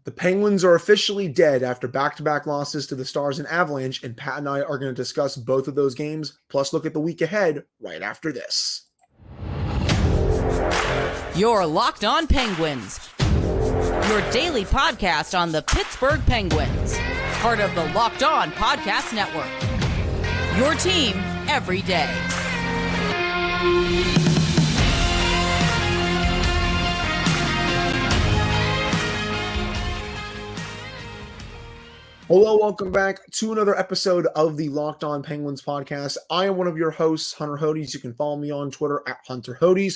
The Penguins are officially dead after back-to-back losses to the Stars and Avalanche, and Pat and I are going to discuss both of those games, plus look at the week ahead right after this. You're Locked On Penguins, your daily podcast on the Pittsburgh Penguins, part of the Locked On Podcast Network. Your team every day. Hello, welcome back to another episode of the Locked On Penguins podcast. I am one of your hosts, Hunter Hodes. You can follow me on Twitter at Hunter Hodes.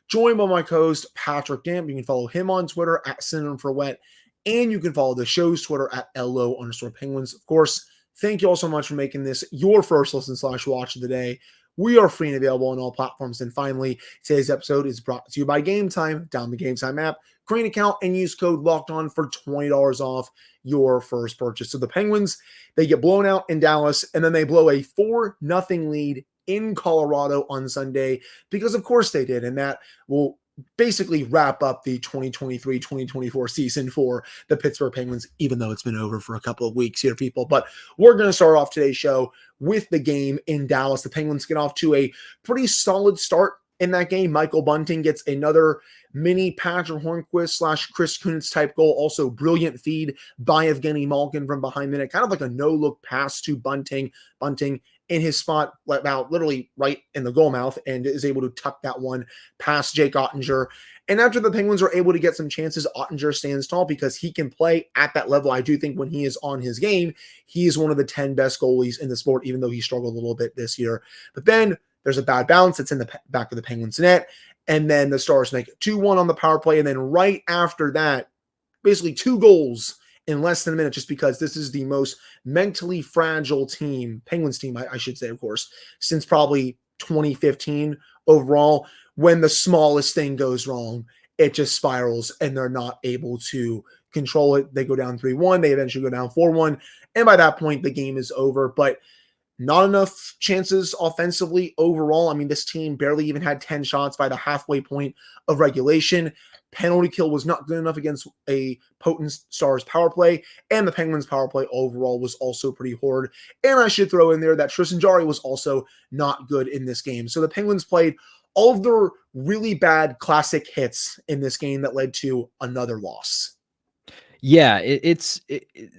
Joined by my co-host, Patrick Damp. You can follow him on Twitter at Synonym for Wet. And you can follow the show's Twitter at LO_Penguins. Of course, thank you all so much for making this your first listen/watch of the day. We are free and available on all platforms. And finally, today's episode is brought to you by Game Time. Download the Game Time app, create an account, and use code LOCKEDON for $20 off your first purchase. So the Penguins, they get blown out in Dallas, and then they blow a 4-0 lead in Colorado on Sunday, because of course they did. And that will basically wrap up the 2023-2024 season for the Pittsburgh Penguins, even though it's been over for a couple of weeks here, people. But we're going to start off today's show with the game in Dallas. The Penguins get off to a pretty solid start in that game. Michael Bunting gets another mini Patrick Hornquist / Chris Kunitz type goal. Also brilliant feed by Evgeny Malkin from behind the net. Kind of like a no-look pass to Bunting. Bunting in his spot, about literally right in the goal mouth, and is able to tuck that one past Jake Oettinger. And after the Penguins are able to get some chances, Oettinger stands tall because he can play at that level. I do think when he is on his game, he is one of the 10 best goalies in the sport, even though he struggled a little bit this year. But then there's a bad bounce that's in the back of the Penguins net, and then the Stars make it 2-1 on the power play, and then right after that, basically 2 goals in less than a minute, just because this is the most mentally fragile team, Penguins team, I should say, of course, since probably 2015 overall. When the smallest thing goes wrong, it just spirals, and they're not able to control it. They go down 3-1. They eventually go down 4-1. And by that point, the game is over. But not enough chances offensively overall. I mean, this team barely even had 10 shots by the halfway point of regulation. Penalty kill was not good enough against a potent Stars power play, and the Penguins power play overall was also pretty horrid. And I should throw in there that Tristan Jarry was also not good in this game. So the Penguins played all of their really bad classic hits in this game that led to another loss. Yeah,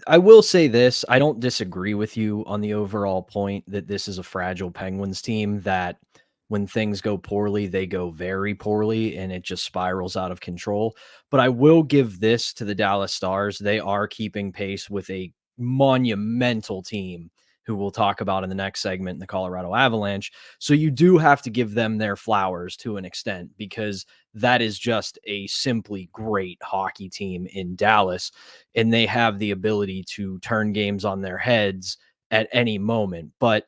I will say this. I don't disagree with you on the overall point that this is a fragile Penguins team, that when things go poorly, they go very poorly and it just spirals out of control. But I will give this to the Dallas Stars. They are keeping pace with a monumental team who we'll talk about in the next segment, in the Colorado Avalanche. So you do have to give them their flowers to an extent, because that is just a simply great hockey team in Dallas. And they have the ability to turn games on their heads at any moment. But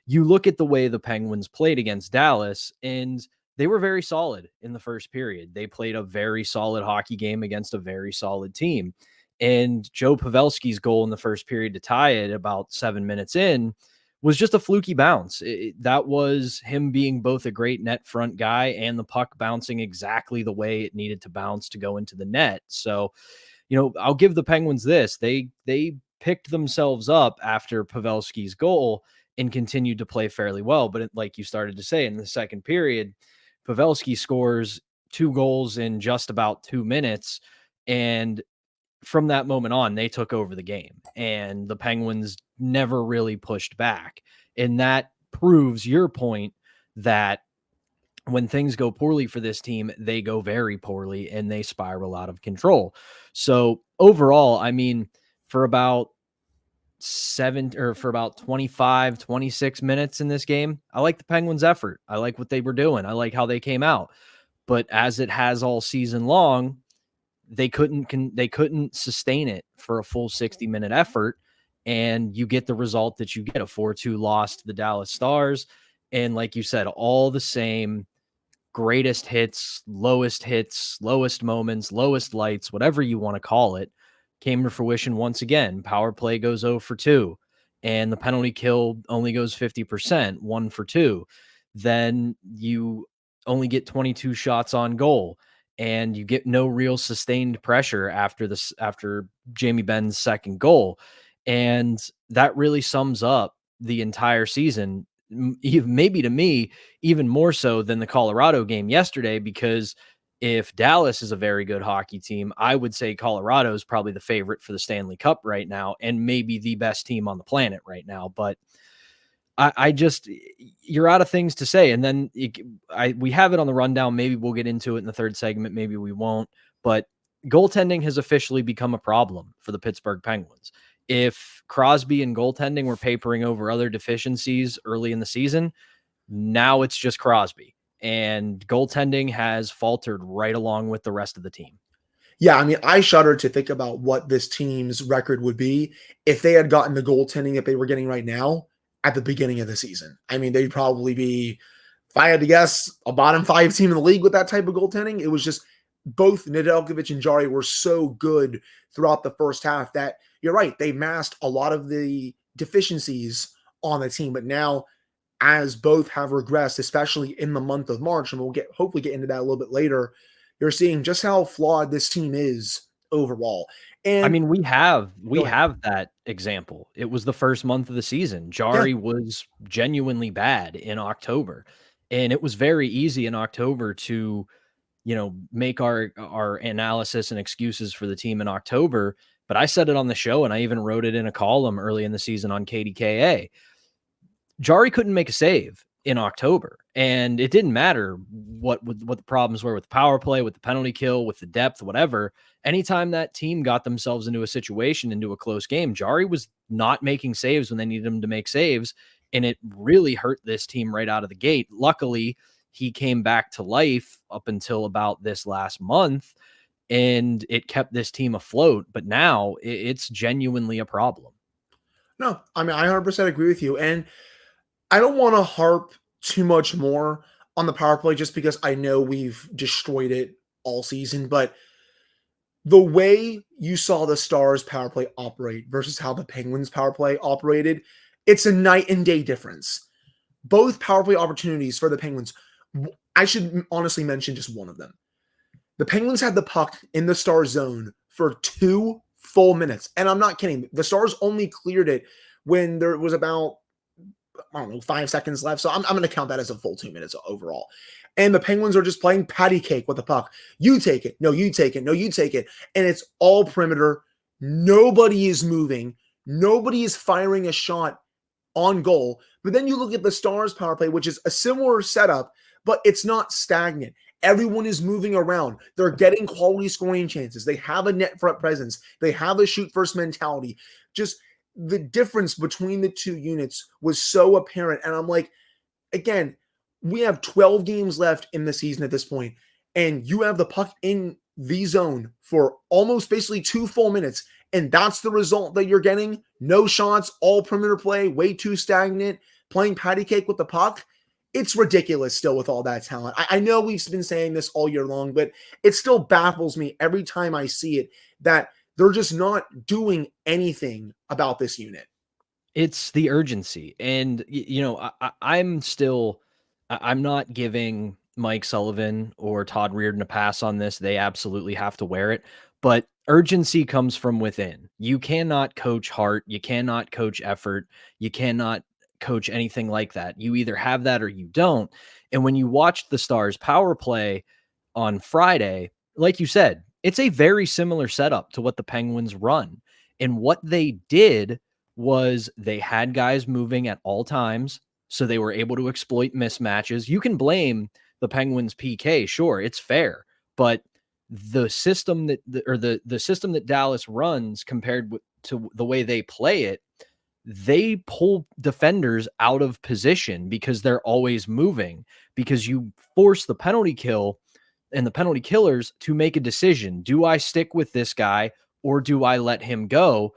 you look at the way the Penguins played against Dallas, and they were very solid in the first period. They played a very solid hockey game against a very solid team. And Joe Pavelski's goal in the first period to tie it about 7 minutes in was just a fluky bounce. That was him being both a great net front guy and the puck bouncing exactly the way it needed to bounce to go into the net. So, I'll give the Penguins this. They picked themselves up after Pavelski's goal and continued to play fairly well. But like you started to say, in the second period, Pavelski scores 2 goals in just about 2 minutes. And from that moment on, they took over the game, and the Penguins never really pushed back. And that proves your point that when things go poorly for this team, they go very poorly and they spiral out of control. So overall, I mean, for about 25, 26 minutes in this game, I like the Penguins' effort. I like what they were doing. I like how they came out. But as it has all season long, they couldn't sustain it for a full 60-minute effort, and you get the result that you get, a 4-2 loss to the Dallas Stars. And like you said, all the same greatest hits, lowest moments, lowest lights, whatever you want to call it, came to fruition once again. Power play goes 0 for 2, and the penalty kill only goes 50%, 1 for 2. Then you only get 22 shots on goal. and you get no real sustained pressure after Jamie Benn's second goal. And that really sums up the entire season, maybe to me, even more so than the Colorado game yesterday, because if Dallas is a very good hockey team, I would say Colorado is probably the favorite for the Stanley Cup right now and maybe the best team on the planet right now. But I just, you're out of things to say. And then we have it on the rundown. Maybe we'll get into it in the third segment. Maybe we won't. But goaltending has officially become a problem for the Pittsburgh Penguins. If Crosby and goaltending were papering over other deficiencies early in the season, now it's just Crosby. And goaltending has faltered right along with the rest of the team. Yeah, I mean, I shudder to think about what this team's record would be if they had gotten the goaltending that they were getting right now at the beginning of the season. I mean, they'd probably be, if I had to guess, a bottom 5 team in the league with that type of goaltending. It was just both Nedeljkovic and Jarry were so good throughout the first half that you're right. They masked a lot of the deficiencies on the team, but now as both have regressed, especially in the month of March, and we'll hopefully get into that a little bit later, you're seeing just how flawed this team is overall. And I mean, we have that example. It was the first month of the season. Jarry was genuinely bad in October, and it was very easy in October to, make our analysis and excuses for the team in October. But I said it on the show, and I even wrote it in a column early in the season on KDKA. Jarry couldn't make a save in October, and it didn't matter what the problems were with the power play, with the penalty kill, with the depth, whatever. Anytime that team got themselves into a situation, into a close game, Jarry was not making saves when they needed him to make saves, and it really hurt this team right out of the gate. Luckily, he came back to life up until about this last month, and it kept this team afloat, but now it's genuinely a problem. No, I mean, I 100% agree with you, and I don't want to harp too much more on the power play just because I know we've destroyed it all season, but the way you saw the Stars power play operate versus how the Penguins power play operated, it's a night and day difference. Both power play opportunities for the Penguins, I should honestly mention just one of them. The Penguins had the puck in the Stars zone for 2 full minutes, and I'm not kidding. The Stars only cleared it when there was about 5 seconds left. So I'm going to count that as a full 2 minutes overall. And the Penguins are just playing patty cake with the puck. You take it. No, you take it. No, you take it. And it's all perimeter. Nobody is moving. Nobody is firing a shot on goal. But then you look at the Stars power play, which is a similar setup, but it's not stagnant. Everyone is moving around. They're getting quality scoring chances. They have a net front presence. They have a shoot first mentality. Just the difference between the two units was so apparent. And I'm like, again, we have 12 games left in the season at this point, and you have the puck in the zone for almost basically 2 full minutes. And that's the result that you're getting. No shots, all perimeter play, way too stagnant, playing patty cake with the puck. It's ridiculous still with all that talent. I know we've been saying this all year long, but it still baffles me every time I see it that they're just not doing anything about this unit. It's the urgency. And, I'm not giving Mike Sullivan or Todd Reardon a pass on this. They absolutely have to wear it. But urgency comes from within. You cannot coach heart. You cannot coach effort. You cannot coach anything like that. You either have that or you don't. And when you watch the Stars power play on Friday, like you said, it's a very similar setup to what the Penguins run. And what they did was they had guys moving at all times, so they were able to exploit mismatches. You can blame the Penguins PK, sure, it's fair, but the system that the system that Dallas runs compared to the way they play it, they pull defenders out of position because they're always moving, because you force the penalty kill and the penalty killers to make a decision. Do I stick with this guy or do I let him go?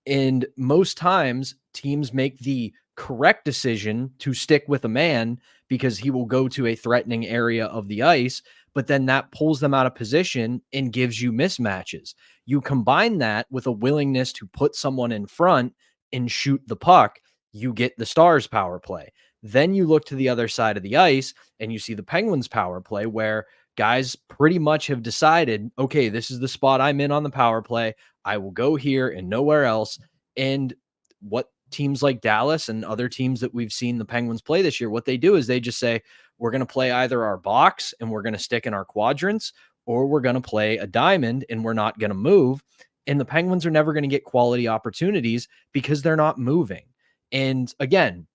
And most times teams make the correct decision to stick with a man because he will go to a threatening area of the ice, but then that pulls them out of position and gives you mismatches. You combine that with a willingness to put someone in front and shoot the puck, you get the Stars power play. Then you look to the other side of the ice and you see the Penguins power play where guys pretty much have decided, okay, this is the spot I'm in on the power play. I will go here and nowhere else. And what teams like Dallas and other teams that we've seen the Penguins play this year, what they do is they just say, we're going to play either our box and we're going to stick in our quadrants, or we're going to play a diamond and we're not going to move. And the Penguins are never going to get quality opportunities because they're not moving. And again,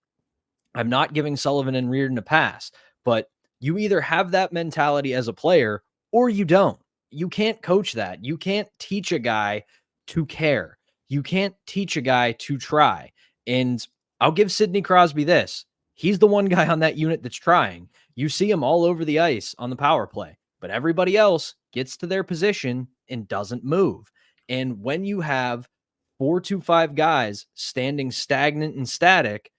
I'm not giving Sullivan and Reardon a pass, but you either have that mentality as a player or you don't. You can't coach that. You can't teach a guy to care. You can't teach a guy to try. And I'll give Sidney Crosby this. He's the one guy on that unit that's trying. You see him all over the ice on the power play, but everybody else gets to their position and doesn't move. And when you have 4-5 guys standing stagnant and static,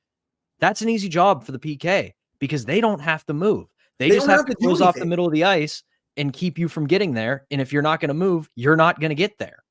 that's an easy job for the PK because they don't have to move. They just have to close off the middle of the ice and keep you from getting there. And if you're not going to move, you're not going to get there.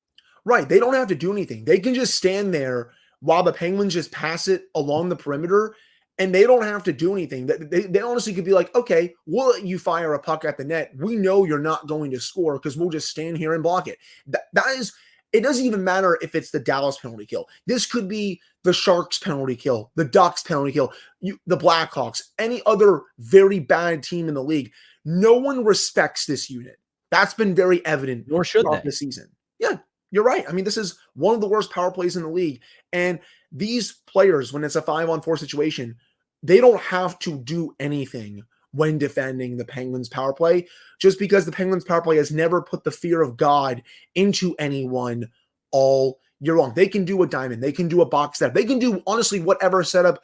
Right. They don't have to do anything. They can just stand there while the Penguins just pass it along the perimeter, and they don't have to do anything. They honestly could be like, okay, we'll let you fire a puck at the net. We know you're not going to score because we'll just stand here and block it. That is, it doesn't even matter if it's the Dallas penalty kill. This could be the Sharks penalty kill, the Ducks penalty kill, the Blackhawks, any other very bad team in the league. No one respects this unit. That's been very evident Nor should throughout they. this season. Yeah, you're right. I mean, this is one of the worst power plays in the league. And these players, when it's a 5-on-4 situation, they don't have to do anything when defending the Penguins power play, just because the Penguins power play has never put the fear of God into anyone all year long. They can do a diamond. They can do a box setup. They can do, honestly, whatever setup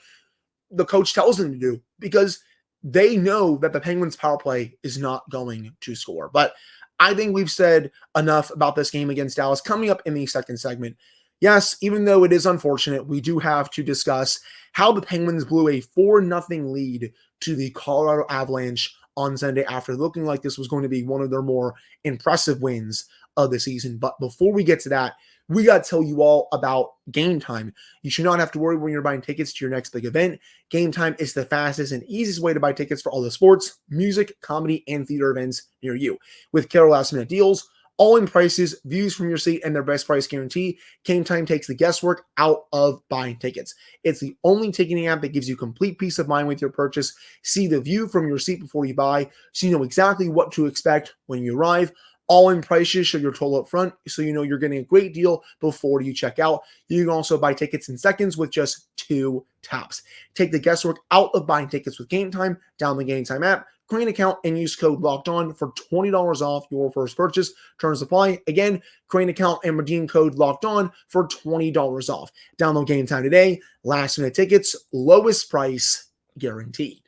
the coach tells them to do, because they know that the Penguins power play is not going to score. But I think we've said enough about this game against Dallas. Coming up in the second segment, yes, even though it is unfortunate, we do have to discuss how the Penguins blew a 4-0 lead to the Colorado Avalanche on Sunday after looking like this was going to be one of their more impressive wins of the season. But before we get to that, we got to tell you all about Game Time. You should not have to worry when you're buying tickets to your next big event. Game Time is the fastest and easiest way to buy tickets for all the sports, music, comedy, and theater events near you. With killer last-minute deals, all-in prices, views from your seat, and their best price guarantee, Game Time takes the guesswork out of buying tickets. It's the only ticketing app that gives you complete peace of mind with your purchase. See the view from your seat before you buy, so you know exactly what to expect when you arrive. All-in prices show your total up front, so you know you're getting a great deal before you check out. You can also buy tickets in seconds with just 2 taps. Take the guesswork out of buying tickets with Game Time. Download the Game Time app, create an account, and use code LOCKEDON for $20 off your first purchase. Terms apply. Again, create an account and redeem code LOCKEDON for $20 off. Download Game Time today. Last-minute tickets, lowest price guaranteed.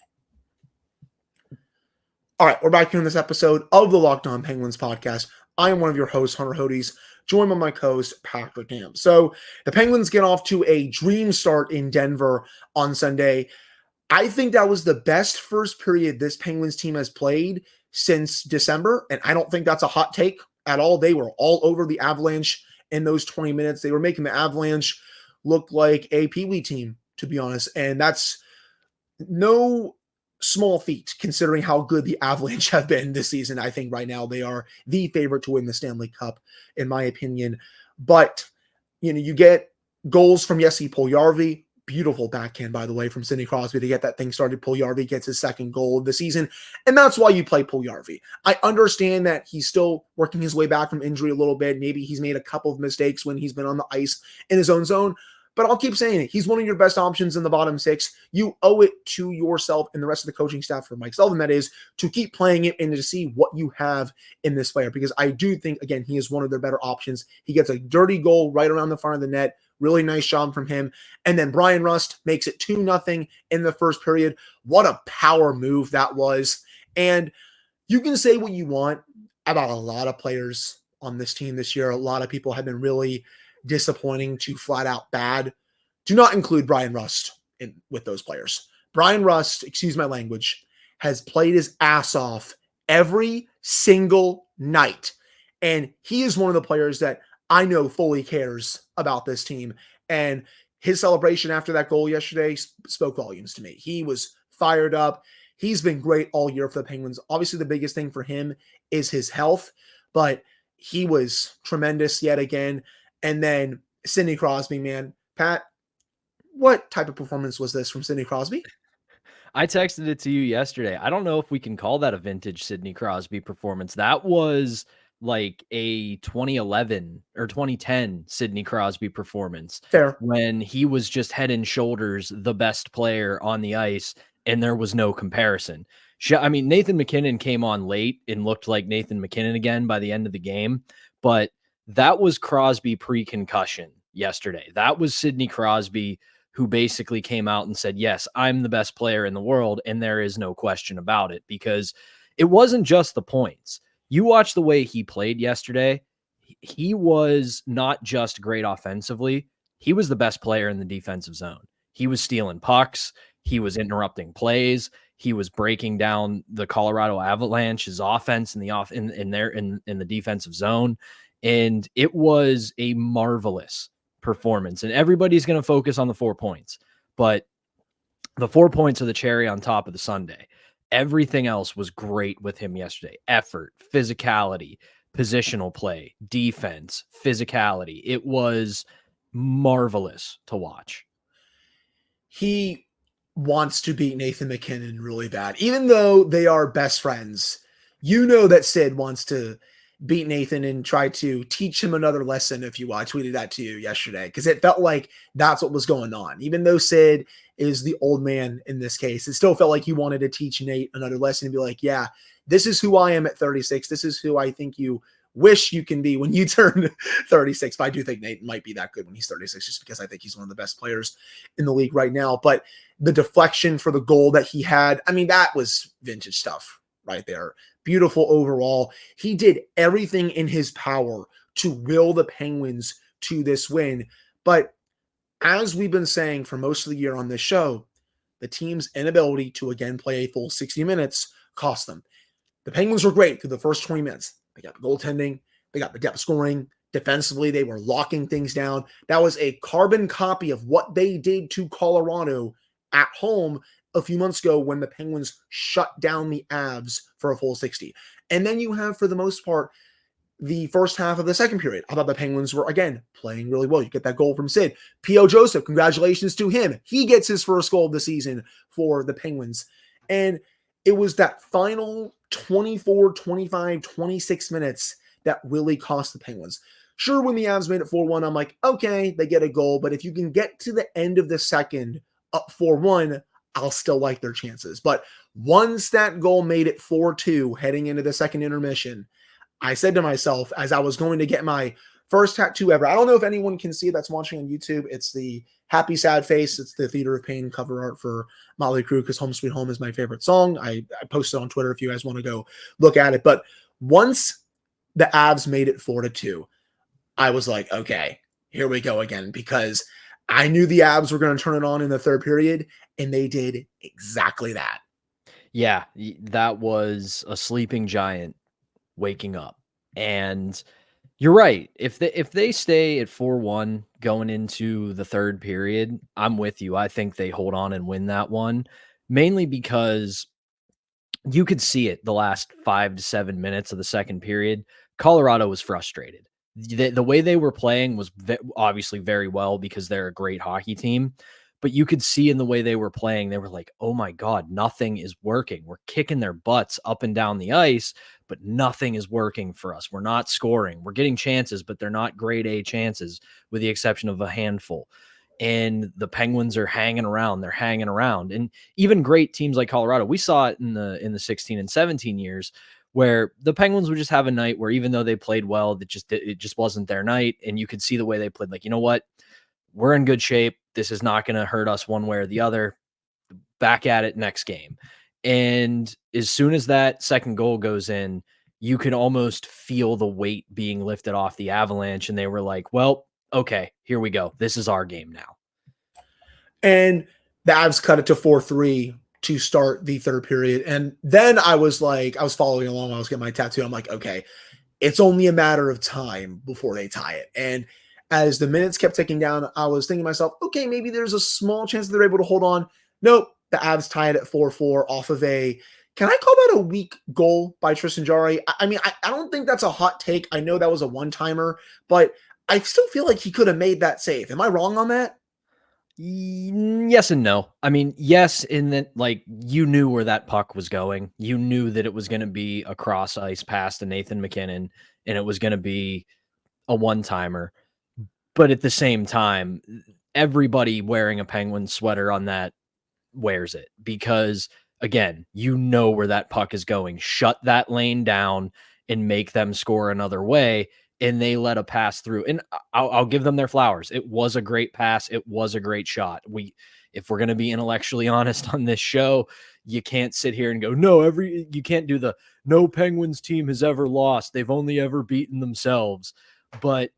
All right, we're back here in this episode of the Locked On Penguins podcast. I am one of your hosts, Hunter Hodes, joined by my co-host, Patrick Damp. So the Penguins get off to a dream start in Denver on Sunday. I think that was the best first period this Penguins team has played since December, and I don't think that's a hot take at all. They were all over the Avalanche in those 20 minutes. They were making the Avalanche look like a Pee Wee team, to be honest, and that's no small feat considering how good the Avalanche have been this season. I think right now they are the favorite to win the Stanley Cup, in my opinion. But, you know, you get goals from Jesse Puljujarvi. Beautiful backhand, by the way, from Sidney Crosby to get that thing started. Puljujarvi gets his second goal of the season, and that's why you play Puljujarvi. I understand that he's still working his way back from injury a little bit. Maybe he's made a couple of mistakes when he's been on the ice in his own zone, but I'll keep saying it. He's one of your best options in the bottom six. You owe it to yourself and the rest of the coaching staff, for Mike Sullivan, that is, to keep playing it and to see what you have in this player, because I do think, again, he is one of their better options. He gets a dirty goal right around the front of the net. Really nice job from him. And then Brian Rust makes it 2-0 in the first period. What a power move that was. And you can say what you want about a lot of players on this team this year. A lot of people have been really disappointing to flat out bad. Do not include Brian Rust with those players. Brian Rust, excuse my language, has played his ass off every single night. And he is one of the players that I know fully cares about this team. And his celebration after that goal yesterday spoke volumes to me. He was fired up. He's been great all year for the Penguins. Obviously, the biggest thing for him is his health, but he was tremendous yet again. And then Sidney Crosby, man. Pat, what type of performance was this from Sidney Crosby? I texted it to you yesterday. I don't know if we can call that a vintage Sidney Crosby performance. That was like a 2011 or 2010 Sidney Crosby performance. Fair. When he was just head and shoulders the best player on the ice, and there was no comparison. I mean, Nathan MacKinnon came on late and looked like Nathan MacKinnon again by the end of the game, but that was Crosby pre-concussion yesterday. That was Sidney Crosby, who basically came out and said, yes, I'm the best player in the world, and there is no question about it, because it wasn't just the points. You watch the way he played yesterday. He was not just great offensively. He was the best player in the defensive zone. He was stealing pucks. He was interrupting plays. He was breaking down the Colorado Avalanche's offense in the defensive zone. And it was a marvelous performance. And everybody's going to focus on the 4 points, but the 4 points are the cherry on top of the sundae. Everything else was great with him yesterday. Effort, physicality, positional play, defense, physicality. It was marvelous to watch. He wants to beat Nathan MacKinnon really bad. Even though they are best friends, you know that Sid wants to beat Nathan and try to teach him another lesson. If you I tweeted that to you yesterday, because it felt like that's what was going on. Even though Sid is the old man in this case, it still felt like he wanted to teach Nate another lesson and be like, yeah, this is who I am at 36. This is who I think you wish you can be when you turn 36. But I do think Nate might be that good when he's 36, just because I think he's one of the best players in the league right now. But the deflection for the goal that he had, I mean, that was vintage stuff right there. Beautiful overall. He did everything in his power to will the Penguins to this win. But as we've been saying for most of the year on this show, the team's inability to again play a full 60 minutes cost them. The Penguins were great through the first 20 minutes. They got the goaltending. They got the depth scoring. Defensively, they were locking things down. That was a carbon copy of what they did to Colorado at home a few months ago when the Penguins shut down the Avs for a full 60. And then you have, for the most part, the first half of the second period. I thought the Penguins were, again, playing really well. You get that goal from Sid. P.O. Joseph, congratulations to him. He gets his first goal of the season for the Penguins. And it was that final 24, 25, 26 minutes that really cost the Penguins. Sure, when the Avs made it 4-1, I'm like, okay, they get a goal. But if you can get to the end of the second up 4-1, I'll still like their chances. But once that goal made it 4-2 heading into the second intermission, I said to myself, as I was going to get my first tattoo ever, I don't know if anyone can see it that's watching on YouTube. It's the Happy Sad Face. It's the Theater of Pain cover art for Motley Crue, because Home Sweet Home is my favorite song. I posted on Twitter if you guys want to go look at it. But once the Avs made it 4-2, I was like, okay, here we go again, because I knew the Avs were going to turn it on in the third period, and they did exactly that. Yeah, that was a sleeping giant waking up. And you're right. If they stay at 4-1 going into the third period, I'm with you. I think they hold on and win that one, mainly because you could see it the last 5 to 7 minutes of the second period. Colorado was frustrated. The way they were playing was obviously very well, because they're a great hockey team. But you could see in the way they were playing, they were like, oh my God, nothing is working. We're kicking their butts up and down the ice, but nothing is working for us. We're not scoring. We're getting chances, but they're not grade A chances, with the exception of a handful. And the Penguins are hanging around. They're hanging around. And even great teams like Colorado, we saw it in the 16 and 17 years, where the Penguins would just have a night where, even though they played well, it just wasn't their night. And you could see the way they played, like, you know what? We're in good shape. This is not going to hurt us one way or the other. Back at it next game. And as soon as that second goal goes in, you could almost feel the weight being lifted off the Avalanche. And they were like, well, okay, here we go. This is our game now. And the Avs cut it to 4-3 to start the third period. And then I was following along. I was getting my tattoo. I'm like, okay, it's only a matter of time before they tie it. And as the minutes kept ticking down, I was thinking to myself, okay, maybe there's a small chance that they're able to hold on. Nope. the Avs tied at 4-4 off of can I call that a weak goal by Tristan Jarry? I mean, I don't think that's a hot take. I know that was a one-timer, but I still feel like he could have made that save. Am I wrong on that? Yes and no. I mean, yes, in that, like, you knew where that puck was going. You knew that it was going to be a cross ice pass to Nathan MacKinnon, and it was going to be a one-timer. But at the same time, everybody wearing a Penguin sweater on that wears it because, again, you know where that puck is going. Shut that lane down and make them score another way. And they let a pass through. And I'll give them their flowers. It was a great pass. It was a great shot. If we're going to be intellectually honest on this show, you can't sit here and go, you can't do the no Penguins team has ever lost. They've only ever beaten themselves. But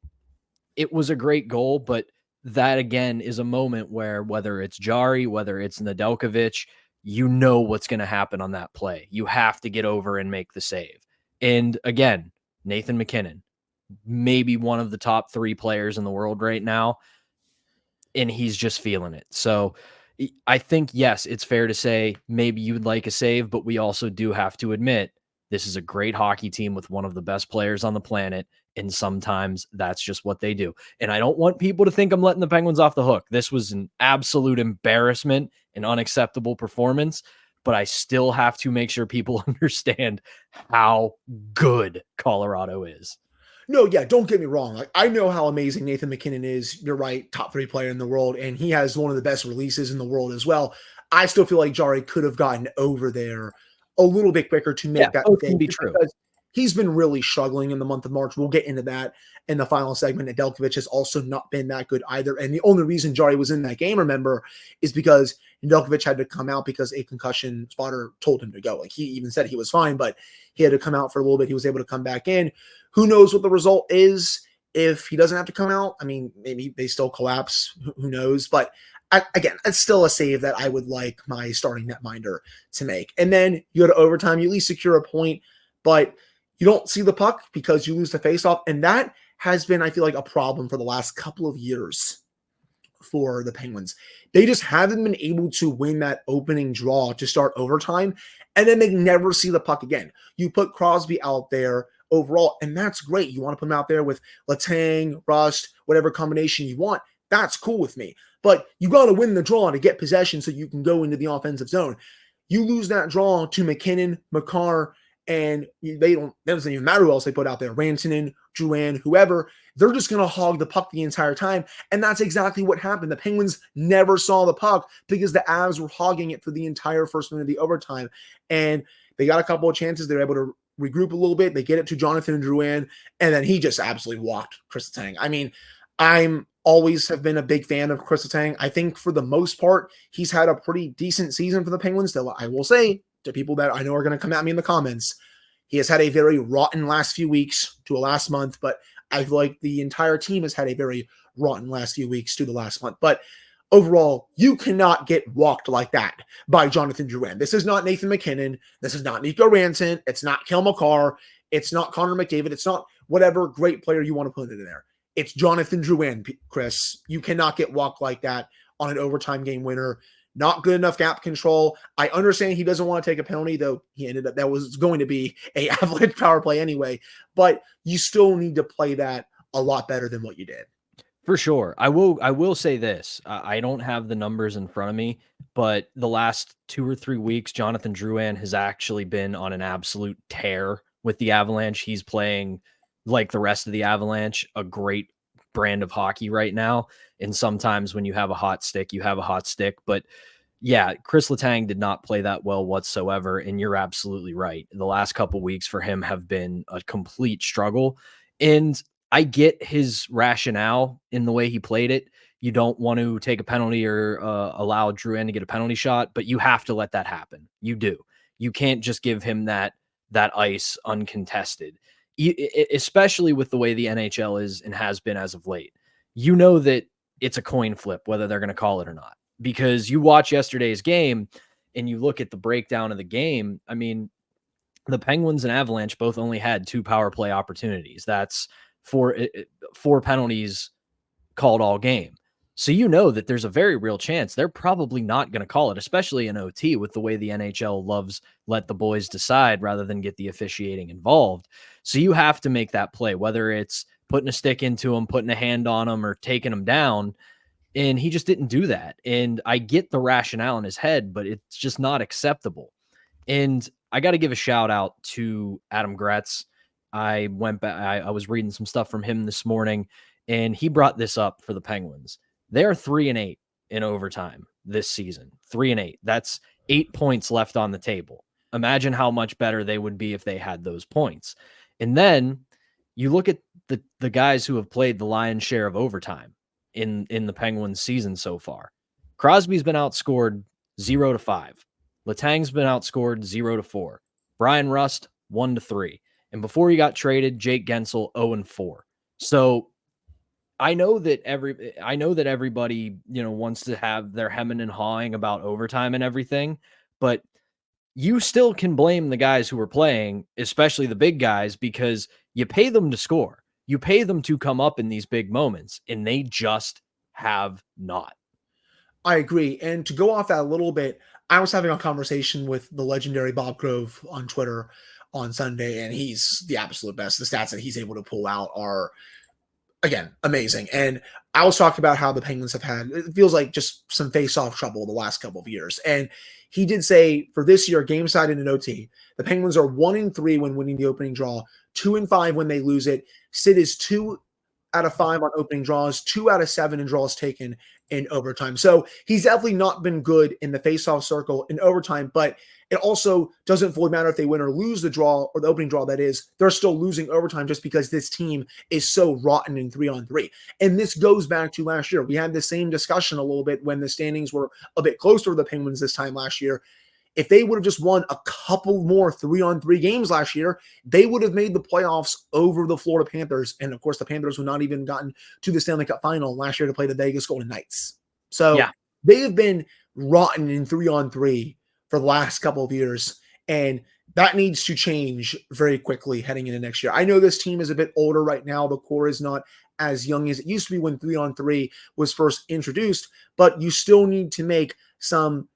it was a great goal. But that, again, is a moment where whether it's Jarry, whether it's Nedeljkovic, you know what's going to happen on that play. You have to get over and make the save. And again, Nathan MacKinnon, maybe one of the top 3 players in the world right now, and he's just feeling it. So I think, yes, it's fair to say maybe you would like a save, but we also do have to admit this is a great hockey team with one of the best players on the planet, and sometimes that's just what they do. And I don't want people to think I'm letting the Penguins off the hook. This was an absolute embarrassment, an unacceptable performance, but I still have to make sure people understand how good Colorado is. No, yeah, don't get me wrong. Like, I know how amazing Nathan MacKinnon is. You're right, top 3 player in the world, and he has one of the best releases in the world as well. I still feel like Jarry could have gotten over there a little bit quicker to make that can be true. He's been really struggling in the month of March. We'll get into that in the final segment. Nedeljkovic has also not been that good either. And the only reason Jarry was in that game, remember, is because Nedeljkovic had to come out because a concussion spotter told him to go. Like, he even said he was fine, but he had to come out for a little bit. He was able to come back in. Who knows what the result is if he doesn't have to come out? I mean, maybe they still collapse. Who knows? But again, it's still a save that I would like my starting netminder to make. And then you go to overtime, you at least secure a point, but you don't see the puck because you lose the faceoff. And that has been, I feel like, a problem for the last couple of years for the Penguins. They just haven't been able to win that opening draw to start overtime, and then they never see the puck again. You put Crosby out there overall, and that's great. You want to put him out there with Letang, Rust, whatever combination you want. That's cool with me. But you got to win the draw to get possession so you can go into the offensive zone. You lose that draw to MacKinnon, Makar, and it doesn't even matter who else they put out there, Rantanen, Drouin, whoever. They're just going to hog the puck the entire time, and that's exactly what happened. The Penguins never saw the puck because the Avs were hogging it for the entire first minute of the overtime, and they got a couple of chances. They were able to regroup a little bit. They get it to Jonathan Drouin, and then he just absolutely walked Chris Letang. I mean, I'm always have been a big fan of Chris Letang. I think for the most part, he's had a pretty decent season for the Penguins, though I will say to people that I know are going to come at me in the comments, he has had a very rotten last few weeks to a last month, but I feel like the entire team has had a very rotten last few weeks to the last month. But overall, you cannot get walked like that by Jonathan Drouin. This is not Nathan MacKinnon. This is not Nico Rantanen. It's not Kel McCarr. It's not Connor McDavid. It's not whatever great player you want to put in there. It's Jonathan Drouin, Chris. You cannot get walked like that on an overtime game winner. Not good enough gap control. I understand he doesn't want to take a penalty, though he ended up, that was going to be a Avalanche power play anyway, but you still need to play that a lot better than what you did. For sure. I will say this. I don't have the numbers in front of me, but the last 2 or 3 weeks, Jonathan Drouin has actually been on an absolute tear with the Avalanche. He's playing like the rest of the Avalanche, a great brand of hockey right now. And sometimes when you have a hot stick, you have a hot stick. But yeah, Chris Letang did not play that well whatsoever. And you're absolutely right. The last couple of weeks for him have been a complete struggle. And I get his rationale in the way he played it. You don't want to take a penalty or allow Drouin to get a penalty shot, but you have to let that happen. You do. You can't just give him that ice uncontested, especially with the way the NHL is and has been as of late. You know that it's a coin flip whether they're going to call it or not, because you watch yesterday's game and you look at the breakdown of the game. I mean, the Penguins and Avalanche both only had 2 power play opportunities. That's four penalties called all game. So you know that there's a very real chance they're probably not going to call it, especially in OT with the way the NHL loves let the boys decide rather than get the officiating involved. So you have to make that play, whether it's putting a stick into him, putting a hand on him, or taking him down. And he just didn't do that. And I get the rationale in his head, but it's just not acceptable. And I got to give a shout out to Adam Gretz. I went back, I was reading some stuff from him this morning, and he brought this up for the Penguins. They're 3-8 in overtime this season. 3-8. That's 8 points left on the table. Imagine how much better they would be if they had those points. And then you look at the guys who have played the lion's share of overtime in the Penguins season so far. Crosby's been outscored 0-5. Letang's been outscored 0-4. Brian Rust 1-3. And before he got traded, Jake Gensel 0-4. So I know that everybody, wants to have their hemming and hawing about overtime and everything, but you still can blame the guys who are playing, especially the big guys, because you pay them to score. You pay them to come up in these big moments, and they just have not. I agree. And to go off that a little bit, I was having a conversation with the legendary Bob Grove on Twitter on Sunday, and he's the absolute best. The stats that he's able to pull out are, again, amazing. And I was talking about how the Penguins have had, it feels like just some face-off trouble the last couple of years. And he did say for this year, game side and in OT, the Penguins are 1-3 when winning the opening draw, 2-5 when they lose it. Sid is 2 out of 5 on opening draws, 2 out of 7 in draws taken in overtime. So he's definitely not been good in the face-off circle in overtime, but it also doesn't fully matter if they win or lose the draw, or the opening draw, that is. They're still losing overtime just because this team is so rotten in 3-on-3. And this goes back to last year. We had the same discussion a little bit when the standings were a bit closer to the Penguins this time last year. If they would have just won a couple more 3-on-3 games last year, they would have made the playoffs over the Florida Panthers. And of course, the Panthers would not even gotten to the Stanley Cup final last year to play the Vegas Golden Knights. So they have been rotten in 3-on-3 for the last couple of years. And that needs to change very quickly heading into next year. I know this team is a bit older right now. The core is not as young as it used to be when 3-on-3 was first introduced, but you still need to make some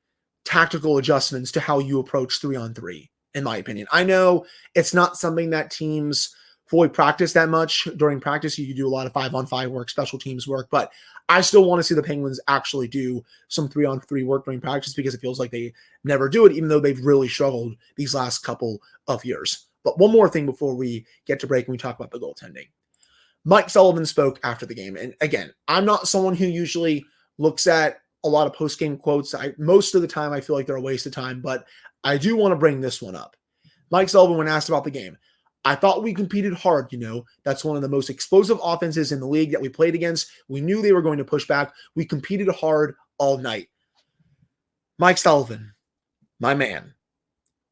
tactical adjustments to how you approach 3-on-3, in my opinion. I know it's not something that teams fully practice that much. During practice, you do a lot of 5-on-5 work, special teams work, but I still want to see the Penguins actually do some 3-on-3 work during practice, because it feels like they never do it, even though they've really struggled these last couple of years. But one more thing before we get to break and we talk about the goaltending. Mike Sullivan spoke after the game. And again, I'm not someone who usually looks at a lot of post-game quotes. Most of the time, I feel like they're a waste of time, but I do want to bring this one up. Mike Sullivan, when asked about the game, I thought we competed hard. That's one of the most explosive offenses in the league that we played against. We knew they were going to push back. We competed hard all night. Mike Sullivan, my man,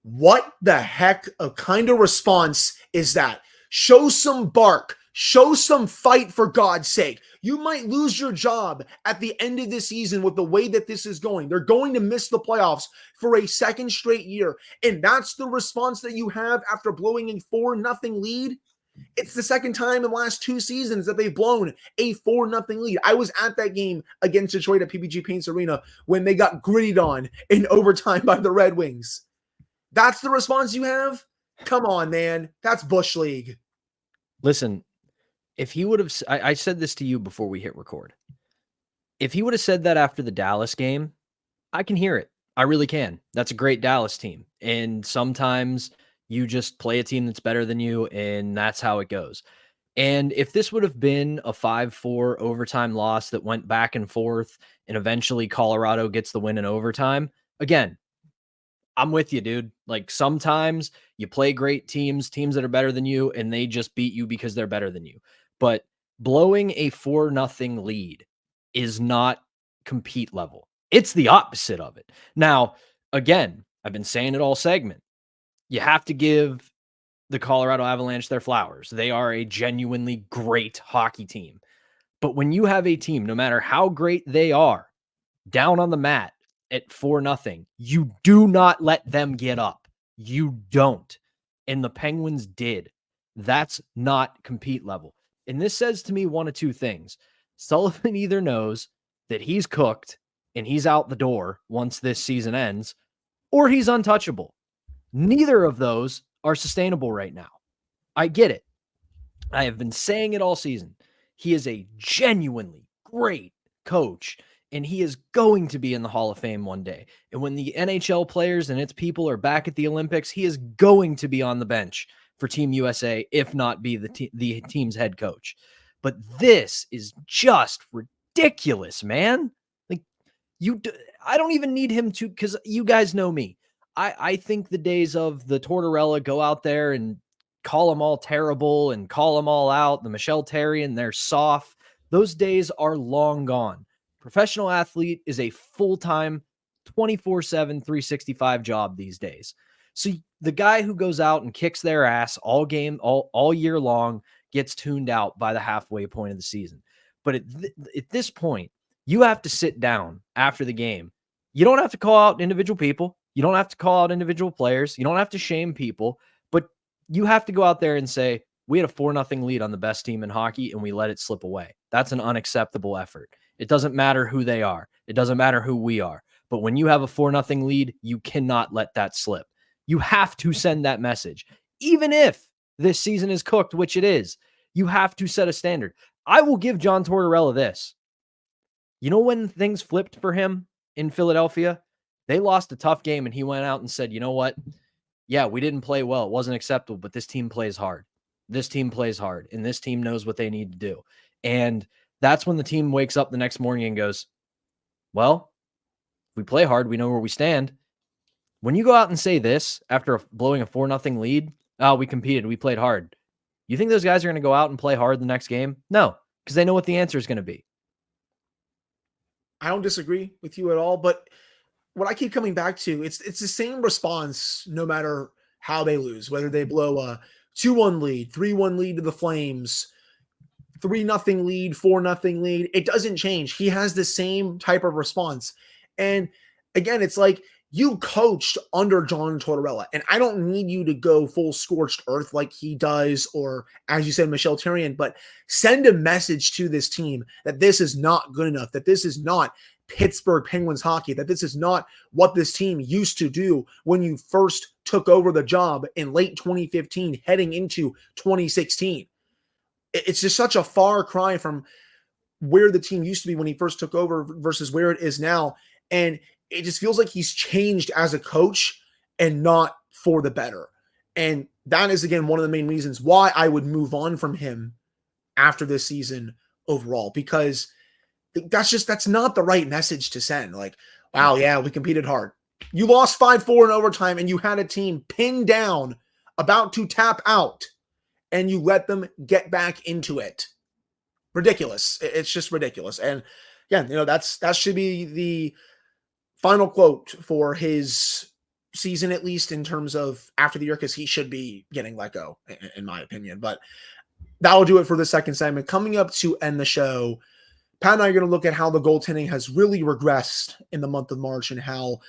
what the heck of kind of response is that? Show some bark. Show some fight, for God's sake. You might lose your job at the end of this season with the way that this is going. They're going to miss the playoffs for a second straight year. And that's the response that you have after blowing a 4-0 lead? It's the second time in the last 2 seasons that they've blown a 4-0 lead. I was at that game against Detroit at PPG Paints Arena when they got gritted on in overtime by the Red Wings. That's the response you have? Come on, man. That's Bush League. Listen, if he would have, I said this to you before we hit record. If he would have said that after the Dallas game, I can hear it. I really can. That's a great Dallas team. And sometimes you just play a team that's better than you, and that's how it goes. And if this would have been a 5-4 overtime loss that went back and forth, and eventually Colorado gets the win in overtime, again, I'm with you, dude. Like, sometimes you play great teams that are better than you, and they just beat you because they're better than you. But blowing a 4-0 lead is not compete level. It's the opposite of it. Now, again, I've been saying it all segment. You have to give the Colorado Avalanche their flowers. They are a genuinely great hockey team. But when you have a team, no matter how great they are, down on the mat at 4-0, you do not let them get up. You don't. And the Penguins did. That's not compete level. And this says to me one of two things. Sullivan either knows that he's cooked and he's out the door once this season ends, or he's untouchable. Neither of those are sustainable right now. I get it. I have been saying it all season. He is a genuinely great coach, and he is going to be in the Hall of Fame one day. And when the NHL players and its people are back at the Olympics, he is going to be on the bench for Team USA, if not be the team's head coach. But this is just ridiculous, man. Like, I don't even need him to, because you guys know me. I think the days of the Tortorella go out there and call them all terrible and call them all out, the Michel Therrien, they're soft. Those days are long gone. Professional athlete is a full-time 24/7, 365 job these days. So the guy who goes out and kicks their ass all game, all year long, gets tuned out by the halfway point of the season. But at this point, you have to sit down after the game. You don't have to call out individual people. You don't have to call out individual players. You don't have to shame people, but you have to go out there and say, we had a 4-0 lead on the best team in hockey and we let it slip away. That's an unacceptable effort. It doesn't matter who they are. It doesn't matter who we are. But when you have a 4-0 lead, you cannot let that slip. You have to send that message. Even if this season is cooked, which it is, you have to set a standard. I will give John Tortorella this. You know when things flipped for him in Philadelphia? They lost a tough game and he went out and said, you know what? Yeah, we didn't play well. It wasn't acceptable, but this team plays hard. This team plays hard, and this team knows what they need to do. And that's when the team wakes up the next morning and goes, well, we play hard. We know where we stand. When you go out and say this after blowing a 4-0 lead, we competed, we played hard. You think those guys are going to go out and play hard the next game? No, because they know what the answer is going to be. I don't disagree with you at all, but what I keep coming back to, it's the same response no matter how they lose, whether they blow a 2-1 lead, 3-1 lead to the Flames, 3-0 lead, 4-0 lead. It doesn't change. He has the same type of response. And again, it's like you coached under John Tortorella, and I don't need you to go full scorched earth like he does, or as you said, Michel Therrien, but send a message to this team that this is not good enough, that this is not Pittsburgh Penguins hockey, that this is not what this team used to do when you first took over the job in late 2015, heading into 2016. It's just such a far cry from where the team used to be when he first took over versus where it is now. And it just feels like he's changed as a coach and not for the better. And that is, again, one of the main reasons why I would move on from him after this season overall, because that's not the right message to send. Like, wow, yeah, we competed hard. You lost 5-4 in overtime and you had a team pinned down about to tap out and you let them get back into it. Ridiculous. It's just ridiculous. And again, that should be the final quote for his season, at least in terms of after the year, because he should be getting let go, in my opinion. But that'll do it for the second segment. Coming up to end the show, Pat and I are going to look at how the goaltending has really regressed in the month of March and how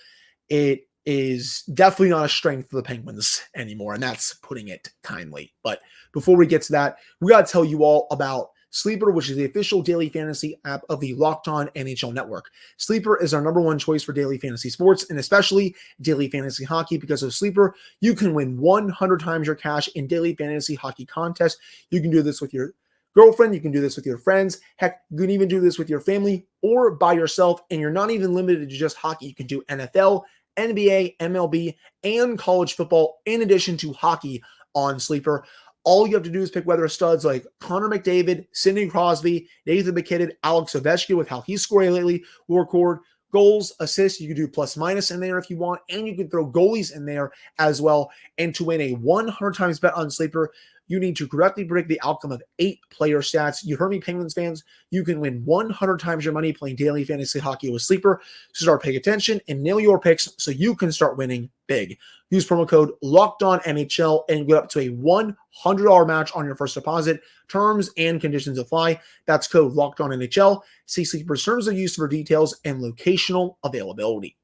it is definitely not a strength for the Penguins anymore, and that's putting it kindly. But before we get to that, we got to tell you all about Sleeper, which is the official daily fantasy app of the Locked On NHL Network. Sleeper is our number one choice for daily fantasy sports, and especially daily fantasy hockey. Because of Sleeper, you can win 100 times your cash in daily fantasy hockey contests. You can do this with your girlfriend. You can do this with your friends. Heck, you can even do this with your family or by yourself. And you're not even limited to just hockey. You can do NFL, NBA, MLB, and college football in addition to hockey on Sleeper. All you have to do is pick whether studs like Connor McDavid, Sidney Crosby, Nathan McKinnon, Alex Ovechkin with how he's scoring lately will record goals, assists. You can do plus minus in there if you want, and you can throw goalies in there as well. And to win a 100 times bet on Sleeper, you need to correctly predict the outcome of 8 player stats. You heard me, Penguins fans. You can win 100 times your money playing daily fantasy hockey with Sleeper. So start paying attention and nail your picks so you can start winning big. Use promo code LOCKEDONNHL and get up to a $100 match on your first deposit. Terms and conditions apply. That's code LOCKEDONNHL. See Sleeper's terms of use for details and locational availability.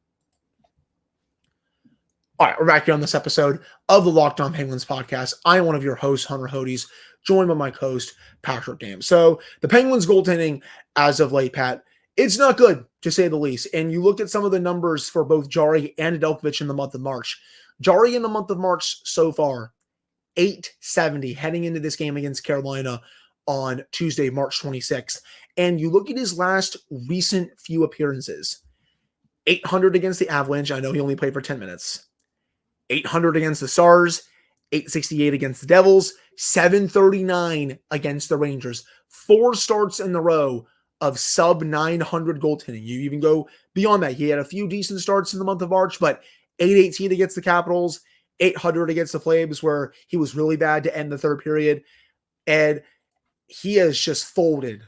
All right, we're back here on this episode of the Locked On Penguins podcast. I am one of your hosts, Hunter Hodes, joined by my co-host, Patrick Dam. So the Penguins goaltending as of late, Pat, It's not good, to say the least. And you look at some of the numbers for both Jarry and Nedeljkovic in the month of March. Jarry in the month of March so far, 870 heading into this game against Carolina on Tuesday, March 26th. And you look at his last recent few appearances, 800 against the Avalanche. I know he only played for 10 minutes. 800 against the Stars, 868 against the Devils, 739 against the Rangers. 4 starts in a row of sub 900 goaltending. You even go beyond that. He had a few decent starts in the month of March, but 818 against the Capitals, 800 against the Flames, where he was really bad to end the third period. And he has just folded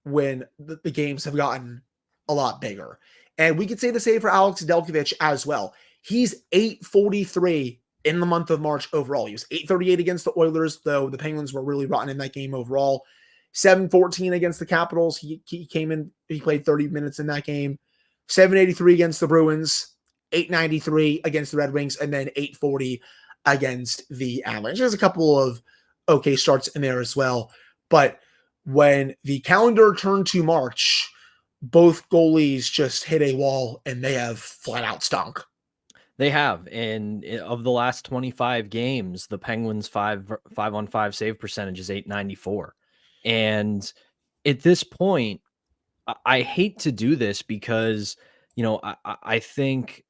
when the games have gotten a lot bigger. And we could say the same for Alex Nedeljkovic as well. He's 843 in the month of March overall. He was 838 against the Oilers, though the Penguins were really rotten in that game overall. 714 against the Capitals. He came in, he played 30 minutes in that game. 783 against the Bruins, 893 against the Red Wings, and then 840 against the Avalanche. There's a couple of okay starts in there as well. But when the calendar turned to March, both goalies just hit a wall and they have flat out stunk. They have. And of the last 25 games, the Penguins 5-on-5 save percentage is .894. And at this point, I hate to do this because, I think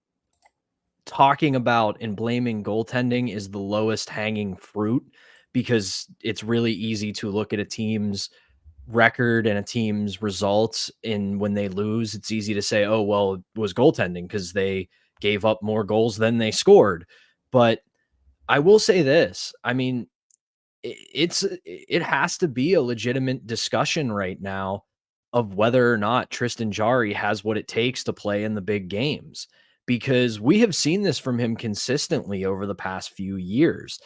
talking about and blaming goaltending is the lowest hanging fruit, because it's really easy to look at a team's record and a team's results, and when they lose, it's easy to say, oh, well, it was goaltending because they gave up more goals than they scored. But I will say this, I mean, it has to be a legitimate discussion right now of whether or not Tristan Jarry has what it takes to play in the big games, because we have seen this from him consistently over the past few years.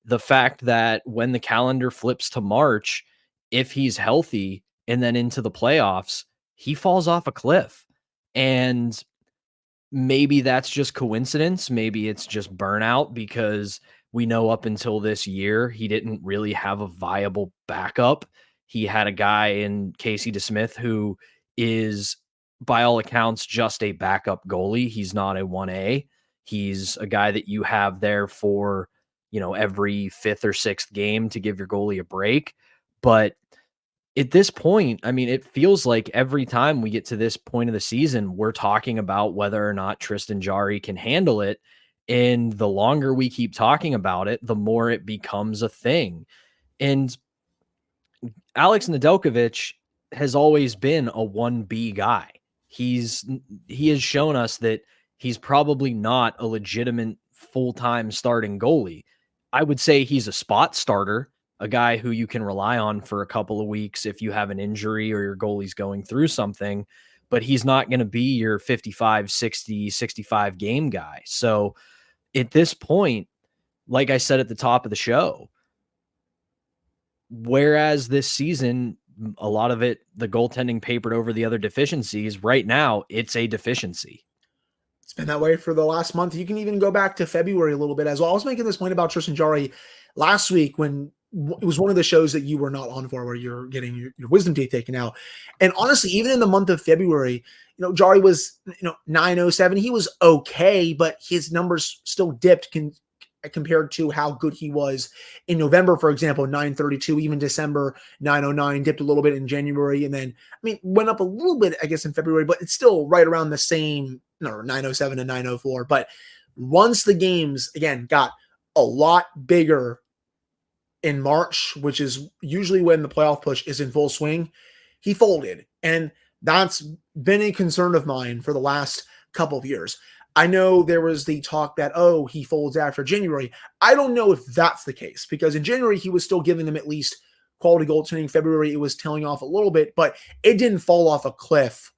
The fact that when the calendar flips to March, if he's healthy and then into the playoffs, he falls off a cliff. And maybe that's just coincidence. Maybe it's just burnout, because we know up until this year, he didn't really have a viable backup. He had a guy in Casey DeSmith who is, by all accounts, just a backup goalie. He's not a 1A. He's a guy that you have there for, every 5th or 6th game to give your goalie a break. But at this point, I mean, it feels like every time we get to this point of the season, we're talking about whether or not Tristan Jarry can handle it. And the longer we keep talking about it, the more it becomes a thing. And Alex Nedeljkovic has always been a 1B guy. He has shown us that he's probably not a legitimate full-time starting goalie. I would say he's a spot starter, a guy who you can rely on for a couple of weeks if you have an injury or your goalie's going through something, but he's not going to be your 55, 60, 65 game guy. So at this point, like I said at the top of the show, whereas this season, a lot of it, the goaltending papered over the other deficiencies, right now, it's a deficiency. It's been that way for the last month. You can even go back to February a little bit as well. I was making this point about Tristan Jarry last week when it was one of the shows that you were not on for, where you're getting your wisdom teeth taken out. And honestly, even in the month of February, Jarry was, 907. He was okay, but his numbers still dipped compared to how good he was in November, for example, 932, even December, 909, dipped a little bit in January. And then, went up a little bit, I guess, in February, but it's still right around the same, 907 and 904. But once the games, again, got a lot bigger in March, which is usually when the playoff push is in full swing, he folded. And that's been a concern of mine for the last couple of years. I know there was the talk that, he folds after January. I don't know if that's the case, because in January, he was still giving them at least quality goaltending. February, it was tailing off a little bit, but it didn't fall off a cliff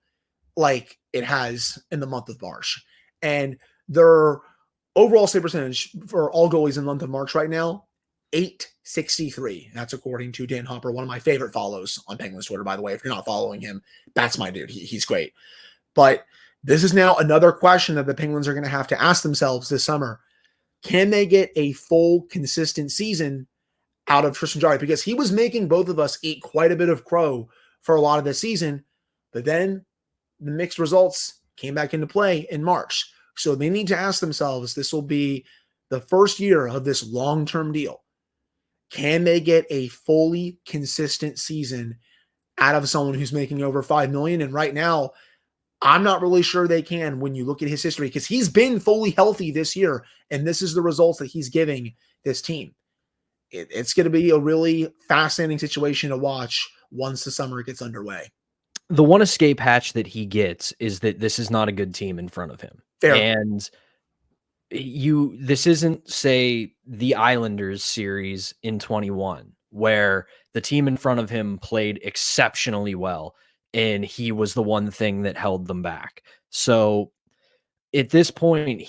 like it has in the month of March. And their overall save percentage for all goalies in the month of March right now, 863. That's according to Dan Hopper, one of my favorite follows on Penguins Twitter, by the way. If you're not following him, that's my dude. He's great. But this is now another question that the Penguins are going to have to ask themselves this summer. Can they get a full, consistent season out of Tristan Jarry? Because he was making both of us eat quite a bit of crow for a lot of the season. But then the mixed results came back into play in March. So they need to ask themselves, this will be the first year of this long-term deal. Can they get a fully consistent season out of someone who's making over $5 million? And right now, I'm not really sure they can when you look at his history, because he's been fully healthy this year, and this is the results that he's giving this team. It's going to be a really fascinating situation to watch once the summer gets underway. The one escape hatch that he gets is that this is not a good team in front of him. Fair. And this isn't, say, the Islanders series in 21, where the team in front of him played exceptionally well, and he was the one thing that held them back. So at this point,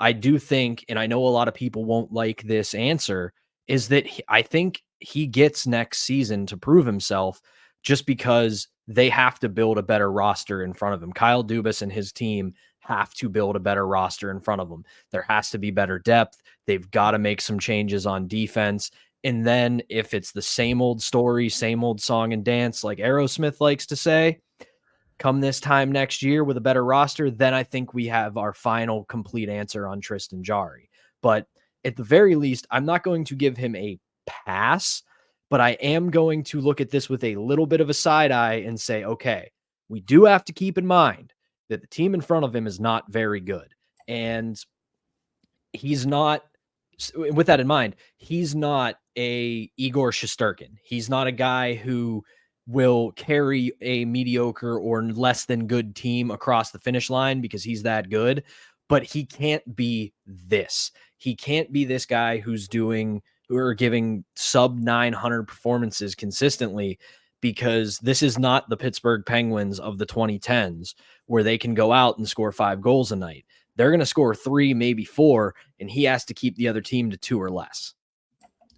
I do think, and I know a lot of people won't like this answer, is that I think he gets next season to prove himself, just because they have to build a better roster in front of him. Kyle Dubas and his team have to build a better roster in front of them. There has to be better depth. They've got to make some changes on defense. And then if it's the same old story, same old song and dance, like Aerosmith likes to say, come this time next year with a better roster, then I think we have our final complete answer on Tristan Jarry. But at the very least, I'm not going to give him a pass, but I am going to look at this with a little bit of a side eye and say, okay, we do have to keep in mind that the team in front of him is not very good. And he's not, with that in mind, he's not a Igor Shesterkin. He's not a guy who will carry a mediocre or less than good team across the finish line because he's that good, but he can't be this. He can't be this guy who's giving sub 900 performances consistently, because this is not the Pittsburgh Penguins of the 2010s where they can go out and score 5 goals a night. They're going to score 3, maybe 4, and he has to keep the other team to 2 or less.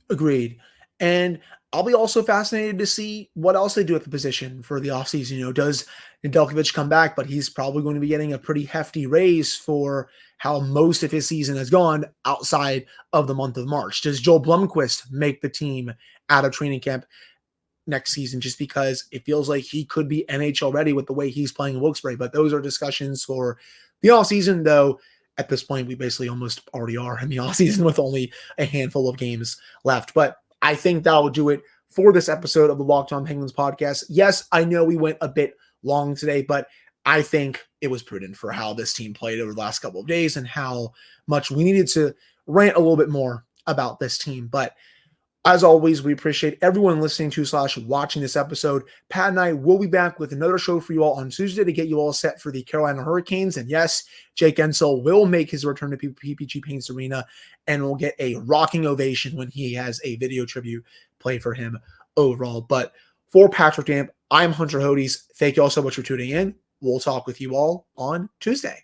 Agreed. And I'll be also fascinated to see what else they do at the position for the offseason. You know, does Nedeljkovic come back? But he's probably going to be getting a pretty hefty raise for how most of his season has gone outside of the month of March. Does Joel Blomqvist make the team out of training camp next season, just because it feels like he could be NHL ready with the way he's playing in Wilkes-Barre? But those are discussions for the offseason, though. At this point, we basically almost already are in the offseason with only a handful of games left. But I think that will do it for this episode of the Locked On Penguins podcast. Yes, I know we went a bit long today, but I think it was prudent for how this team played over the last couple of days and how much we needed to rant a little bit more about this team. But as always, we appreciate everyone listening to / watching this episode. Pat and I will be back with another show for you all on Tuesday to get you all set for the Carolina Hurricanes. And yes, Jake Ensel will make his return to PPG Paints Arena and will get a rocking ovation when he has a video tribute play for him overall. But for Patrick Damp, I'm Hunter Hodes. Thank you all so much for tuning in. We'll talk with you all on Tuesday.